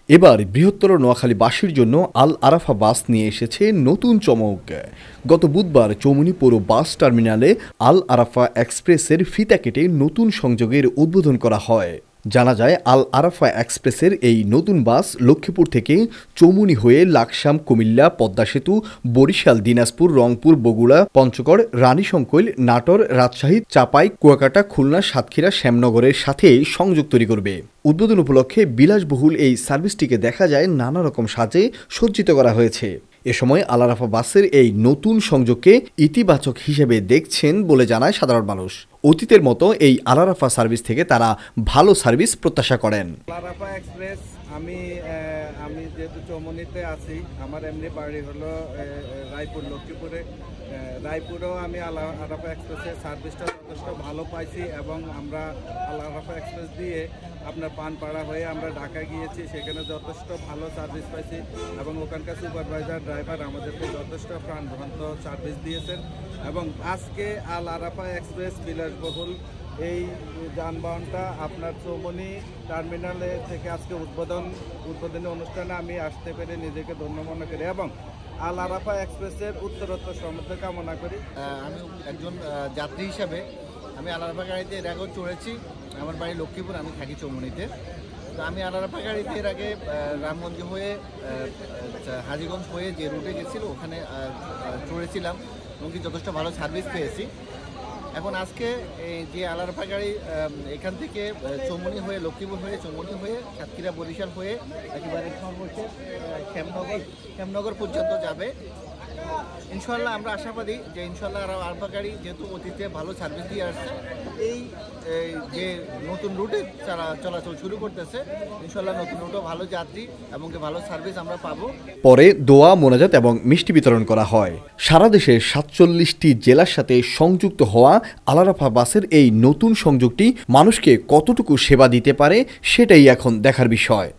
এবার বৃহত্তর নোয়াখালীবাসীর জন্য আল আরাফা বাস নিয়ে এসেছে নতুন চমক। গত বুধবার চৌমুহনী পৌর বাস টার্মিনালে আল আরাফা এক্সপ্রেসের ফিতা কেটে নতুন সংযোগের উদ্বোধন করা হয়। জানা যায়, আল আরাফা এক্সপ্রেসের এই নতুন বাস লক্ষ্মীপুর থেকে চৌমুহনী হয়ে লাকসাম, কুমিল্লা, পদ্মা সেতু, বরিশাল, দিনাজপুর, রংপুর, বগুড়া, পঞ্চগড়, রানীশংকৈল, নাটোর, রাজশাহী, চাপাই, কুয়াকাটা, খুলনা, সাতক্ষীরা, শ্যামনগরের সাথে সংযোগ তৈরি করবে। উদ্বোধন উপলক্ষে বিলাসবহুল এই সার্ভিসটিকে দেখা যায় নানা রকম সাজে সজ্জিত করা হয়েছে। এ সময় আল আরাফা বাসের এই নতুন সংযোগকে ইতিবাচক হিসেবে দেখছেন বলে জানায় সাধারণ মানুষ। অতীতের মতো এই আল আরাফা সার্ভিস থেকে তারা ভালো সার্ভিস প্রত্যাশা করেন। আল আরাফা এক্সপ্রেস আমি যেহেতু চৌমুহনীতে আছি, আমার এমনি বাড়ি হলো রায়পুর, লক্ষ্মীপুরে। রায়পুরেও আমি আল আরাফা এক্সপ্রেসের সার্ভিসটা যথেষ্ট ভালো পাইছি এবং আমরা আল আরাফা এক্সপ্রেস দিয়ে আপনার পানপাড়া হয়ে আমরা ঢাকায় গিয়েছি, সেখানে যথেষ্ট ভালো সার্ভিস পাইছি এবং ওখানকার সুপারভাইজার, ড্রাইভার আমাদেরকে যথেষ্ট প্রাণবন্ত সার্ভিস দিয়েছেন। এবং আজকে আল আরাফা এক্সপ্রেস বিলাসবহুল এই যানবাহনটা আপনার চৌমুহনী টার্মিনালে থেকে আজকে উদ্বোধনী অনুষ্ঠানে আমি আসতে পেরে নিজেকে ধন্য মনে করি এবং আল আরাফা এক্সপ্রেসের উত্তরোত্তর সমৃদ্ধি কামনা করি। আমি একজন যাত্রী হিসাবে আমি আল আরাফা গাড়িতে এর আগেও চড়েছি। আমার বাড়ি লক্ষ্মীপুর, আমি থাকি চৌমুহনীতে। তো আমি আল আরাফা গাড়িতে এর আগে রামগঞ্জ হয়ে হাজীগঞ্জ হয়ে যে রুটে গেছিল ওখানে চড়েছিলাম এবং কি যথেষ্ট ভালো সার্ভিস পেয়েছি। এখন আজকে যে আল আরাফা গাড়ি এখান থেকে চৌমুহনী হয়ে, লক্ষ্মীপুর হয়ে, চৌমুহনী হয়ে, সাতক্ষীরা, বরিশাল হয়ে একেবারে সর্বোচ্চ শ্যামনগর পর্যন্ত যাবে। ইনশাল্লাহ আমরা আশাবাদী যে ইনশাল্লাহ আল আরাফা গাড়ি যেহেতু অতীতে ভালো সার্ভিস দিয়ে আসছে, এই যে নতুন রুটে চলাচল শুরু করতেছে, ইনশাল্লাহ নতুন রুটও ভালো যাত্রী এবং ভালো সার্ভিস আমরা পাবো। পরে দোয়া, মোনাজাত এবং মিষ্টি বিতরণ করা হয়। সারা দেশের ৪৭টি জেলার সাথে সংযুক্ত হওয়া আল আরাফা বাসের এই নতুন সংযোগটি মানুষকে কতটুকু সেবা দিতে পারে সেটাই এখন দেখার বিষয়।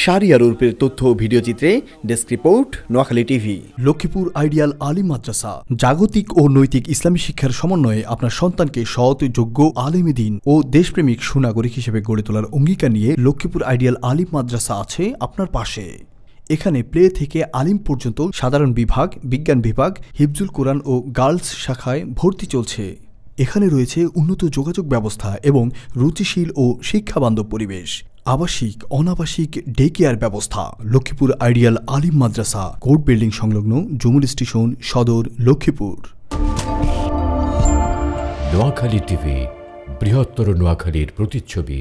শাহরিয়ার উর্ফের তথ্য ও ভিডিও চিত্রে desk report, Noakhali TV. Lakshmipur ideal Alim Madrasa জাগতিক ও নৈতিক ইসলামী শিক্ষার সমন্বয়ে আপনার সন্তানকে সৎ, যোগ্য, আলেমে দ্বীন ও দেশপ্রেমিক সুনাগরিক হিসেবে গড়ে তোলার অঙ্গীকার নিয়ে লক্ষ্মীপুর আইডিয়াল আলিম মাদ্রাসা আছে আপনার পাশে। এখানে প্লে থেকে আলিম পর্যন্ত সাধারণ বিভাগ, বিজ্ঞান বিভাগ, হিফজুল কোরআন ও গার্লস শাখায় ভর্তি চলছে। এখানে রয়েছে উন্নত যোগাযোগ ব্যবস্থা এবং রুচিশীল ও শিক্ষাবান্ধব পরিবেশ, আবাসিক, অনাবাসিক ডে কেয়ার ব্যবস্থা। লক্ষ্মীপুর আইডিয়াল আলিম মাদ্রাসা, কোর্ট বিল্ডিং সংলগ্ন, জুমুল স্টেশন, সদর, লক্ষ্মীপুর। নোয়াখালী টিভি, বৃহত্তর নোয়াখালীর প্রতিচ্ছবি।